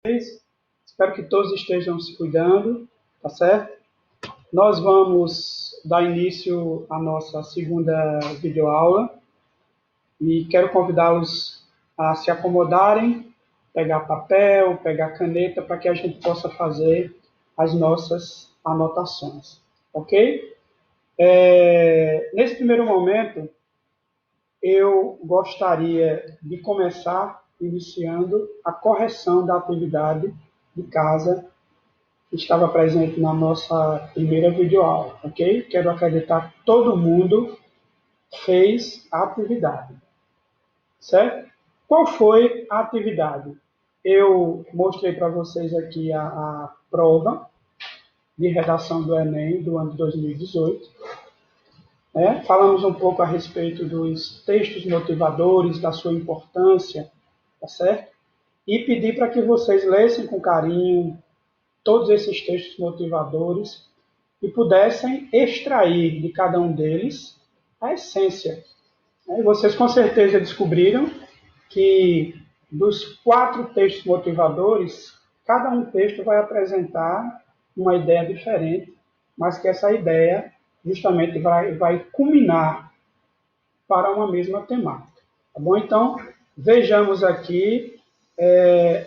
Espero que todos estejam se cuidando, tá certo? Nós vamos dar início à nossa segunda videoaula e quero convidá-los a se acomodarem, pegar papel, pegar caneta, para que a gente possa fazer as nossas anotações, ok? Nesse primeiro momento, eu gostaria de começar iniciando a correção da atividade de casa que estava presente na nossa primeira videoaula, ok? Quero acreditar que todo mundo fez a atividade, certo? Qual foi a atividade? Eu mostrei para vocês aqui a prova de redação do Enem do ano de 2018. Falamos um pouco a respeito dos textos motivadores, da sua importância, tá certo? E pedi para que vocês lessem com carinho todos esses textos motivadores e pudessem extrair de cada um deles a essência. E vocês com certeza descobriram que dos 4 textos motivadores, cada um texto vai apresentar uma ideia diferente, mas que essa ideia justamente vai culminar para uma mesma temática. Tá bom? Então, vejamos aqui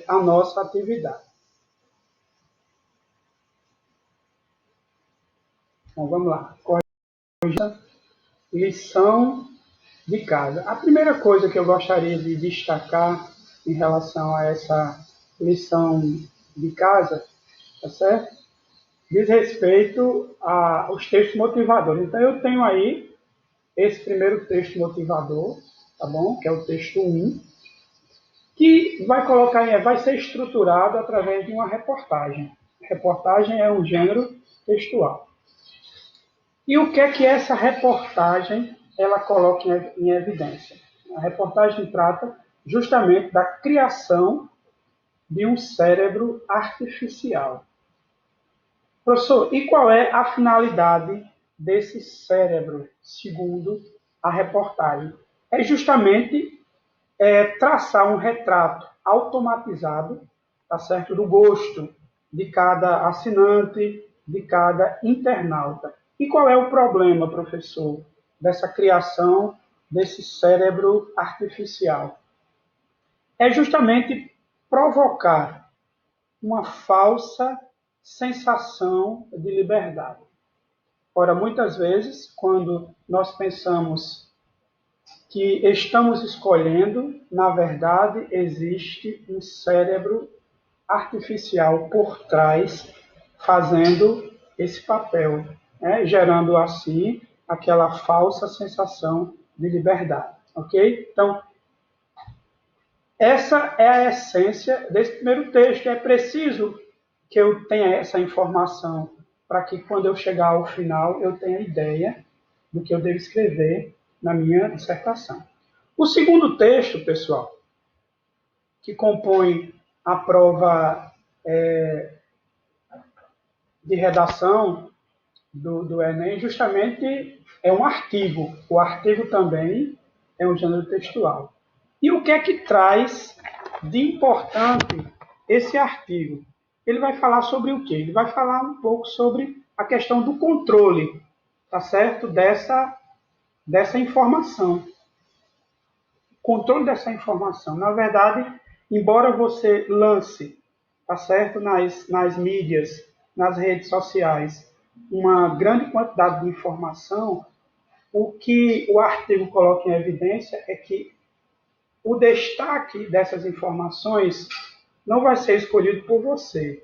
a nossa atividade. Então, vamos lá. Lição de casa. A primeira coisa que eu gostaria de destacar em relação a essa lição de casa, tá certo? Diz respeito aos textos motivadores. Então, eu tenho aí esse primeiro texto motivador, tá bom? Que é o texto 1, que vai ser estruturado através de uma reportagem. Reportagem é um gênero textual. E o que é que essa reportagem ela coloca em evidência? A reportagem trata justamente da criação de um cérebro artificial. Professor, e qual é a finalidade desse cérebro, segundo a reportagem? É justamente traçar um retrato automatizado, tá certo, do gosto de cada assinante, de cada internauta. E qual é o problema, professor, dessa criação desse cérebro artificial? É justamente provocar uma falsa sensação de liberdade. Ora, muitas vezes, quando nós pensamos que estamos escolhendo, na verdade, existe um cérebro artificial por trás fazendo esse papel, gerando assim aquela falsa sensação de liberdade, ok? Então, essa é a essência desse primeiro texto. É preciso que eu tenha essa informação para que quando eu chegar ao final eu tenha ideia do que eu devo escrever na minha dissertação. O segundo texto, pessoal, que compõe a prova de redação do Enem, justamente é um artigo. O artigo também é um gênero textual. E o que é que traz de importante esse artigo? Ele vai falar sobre o quê? Ele vai falar um pouco sobre a questão do controle, tá certo? Dessa informação. Controle dessa informação. Na verdade, embora você lance, tá certo, nas mídias, nas redes sociais, uma grande quantidade de informação, o que o artigo coloca em evidência é que o destaque dessas informações não vai ser escolhido por você,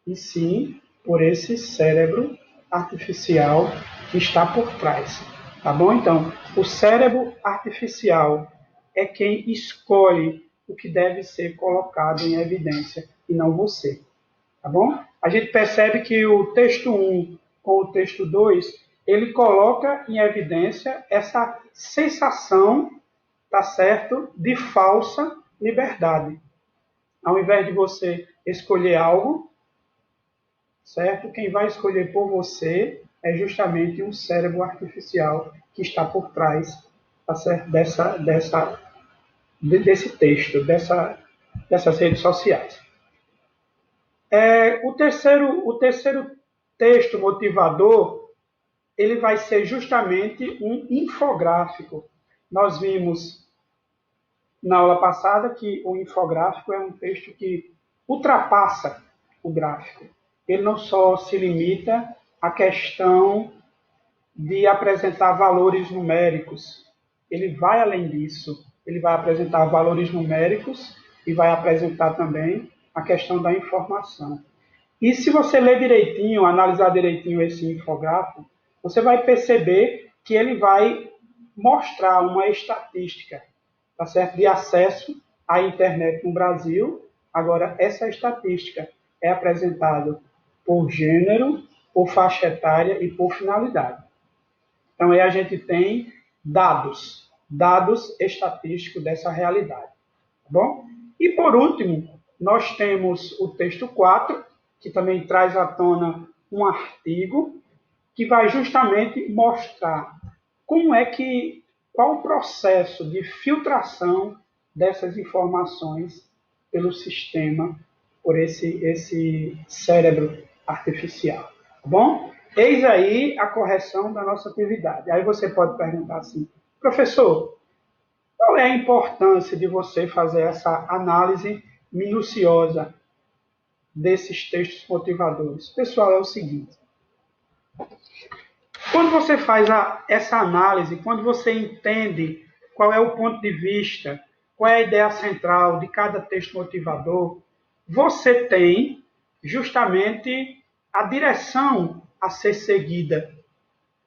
e sim por esse cérebro artificial que está por trás. Tá bom? Então, o cérebro artificial é quem escolhe o que deve ser colocado em evidência e não você. Tá bom? A gente percebe que o texto 1 com o texto 2, ele coloca em evidência essa sensação, tá certo, de falsa liberdade. Ao invés de você escolher algo, certo? Quem vai escolher por você é justamente um cérebro artificial que está por trás, tá certo? Desse texto, dessas redes sociais. O terceiro texto motivador, ele vai ser justamente um infográfico. Nós vimos na aula passada que o infográfico é um texto que ultrapassa o gráfico. Ele não só se limita à questão de apresentar valores numéricos, ele vai além disso. Ele vai apresentar valores numéricos e vai apresentar também a questão da informação. E se você ler direitinho, analisar direitinho esse infográfico, você vai perceber que ele vai mostrar uma estatística, tá certo? De acesso à internet no Brasil. Agora, essa estatística é apresentada por gênero, por faixa etária e por finalidade. Então, aí a gente tem dados estatísticos dessa realidade. Tá bom? E, por último, nós temos o texto 4, que também traz à tona um artigo que vai justamente mostrar qual o processo de filtração dessas informações pelo sistema, por esse cérebro artificial. Tá bom? Eis aí a correção da nossa atividade. Aí você pode perguntar assim, professor, qual é a importância de você fazer essa análise minuciosa desses textos motivadores? Pessoal, é o seguinte. Quando você faz essa análise, quando você entende qual é o ponto de vista, qual é a ideia central de cada texto motivador, você tem justamente a direção a ser seguida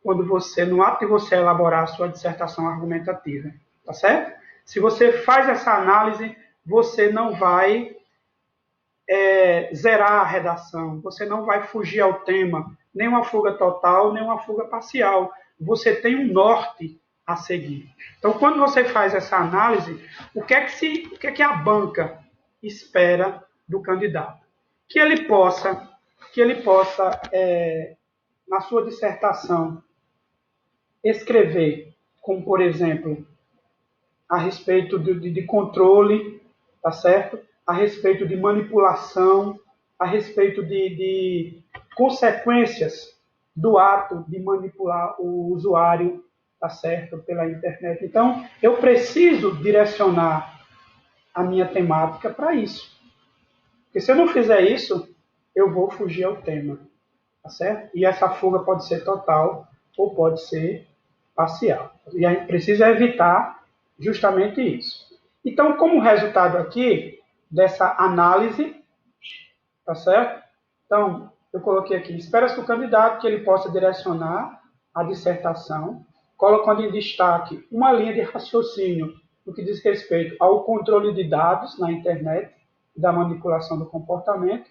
quando você, no ato de você elaborar a sua dissertação argumentativa, tá certo? Se você faz essa análise, você não vai zerar a redação, você não vai fugir ao tema, nem uma fuga total, nem uma fuga parcial. Você tem um norte a seguir. Então, quando você faz essa análise, o que é que a banca espera do candidato? Que ele possa na sua dissertação, escrever, como por exemplo, a respeito de controle, tá certo? A respeito de manipulação, a respeito de consequências do ato de manipular o usuário, tá certo? Pela internet. Então, eu preciso direcionar a minha temática para isso. Porque se eu não fizer isso, eu vou fugir ao tema, tá certo? E essa fuga pode ser total ou pode ser parcial. E a gente precisa evitar justamente isso. Então, como resultado aqui dessa análise, tá certo? Então, eu coloquei aqui, espera-se do candidato que ele possa direcionar a dissertação, colocando em destaque uma linha de raciocínio no que diz respeito ao controle de dados na internet, da manipulação do comportamento,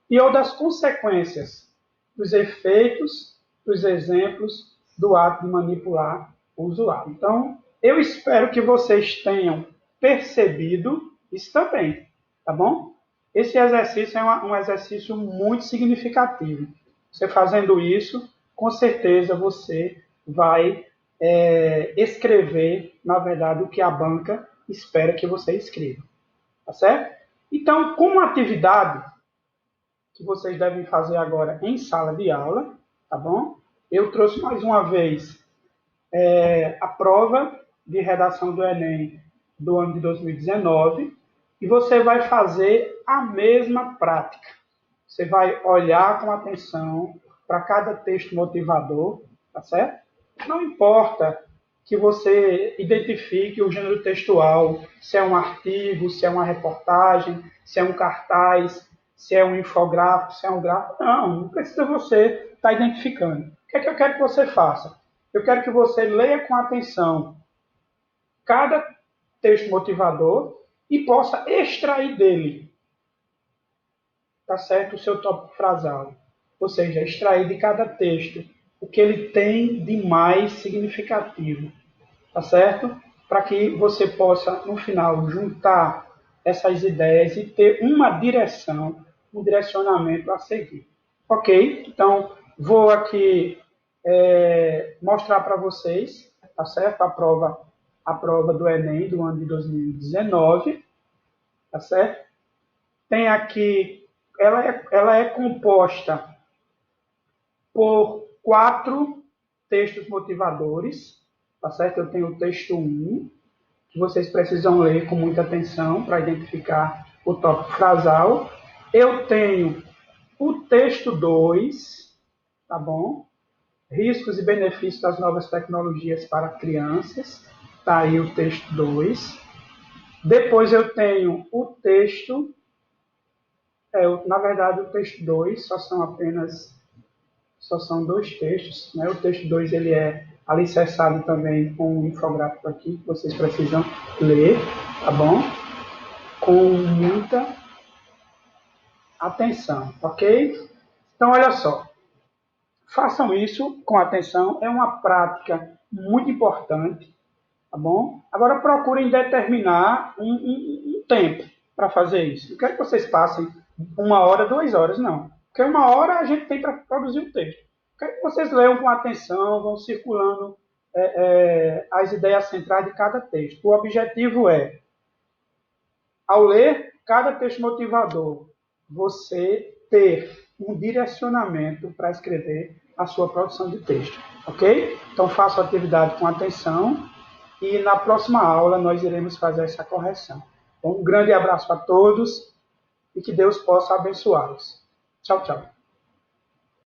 e ou das consequências, dos efeitos, dos exemplos do ato de manipular o usuário. Então, eu espero que vocês tenham percebido isso também, tá bom? Esse exercício é um exercício muito significativo. Você fazendo isso, com certeza você vai escrever, na verdade, o que a banca espera que você escreva, tá certo? Então, como atividade que vocês devem fazer agora em sala de aula, tá bom? Eu trouxe mais uma vez a prova de redação do Enem do ano de 2019 e você vai fazer a mesma prática. Você vai olhar com atenção para cada texto motivador, tá certo? Não importa que você identifique o gênero textual, se é um artigo, se é uma reportagem, se é um cartaz, se é um infográfico, se é um gráfico. Não precisa você estar identificando. O que é que eu quero que você faça? Eu quero que você leia com atenção cada texto motivador e possa extrair dele, tá certo? O seu tópico frasal. Ou seja, extrair de cada texto o que ele tem de mais significativo, tá certo? Para que você possa, no final, juntar essas ideias e ter uma direção, um direcionamento a seguir. Ok? Então, vou aqui mostrar para vocês, tá certo? A prova do Enem do ano de 2019, tá certo? Tem aqui ela é composta por 4 textos motivadores, tá certo? Eu tenho o texto 1, que vocês precisam ler com muita atenção para identificar o tópico frasal. Eu tenho o texto 2, tá bom? Riscos e benefícios das novas tecnologias para crianças. Está aí o texto 2. Depois eu tenho o texto, na verdade o texto 2 só são 2 textos. Né? O texto 2 ele é alicerçado também com um infográfico aqui, que vocês precisam ler, tá bom? Com muita atenção, ok? Então, olha só. Façam isso com atenção, é uma prática muito importante, tá bom? Agora procurem determinar um tempo para fazer isso. Não quero que vocês passem 1 hora, 2 horas, não. Porque 1 hora a gente tem para produzir o texto. Quero que vocês leiam com atenção, vão circulando as ideias centrais de cada texto. O objetivo é, ao ler cada texto motivador, você ter um direcionamento para escrever a sua produção de texto, ok? Então faça a atividade com atenção e na próxima aula nós iremos fazer essa correção. Então, um grande abraço a todos e que Deus possa abençoá-los. Tchau, tchau.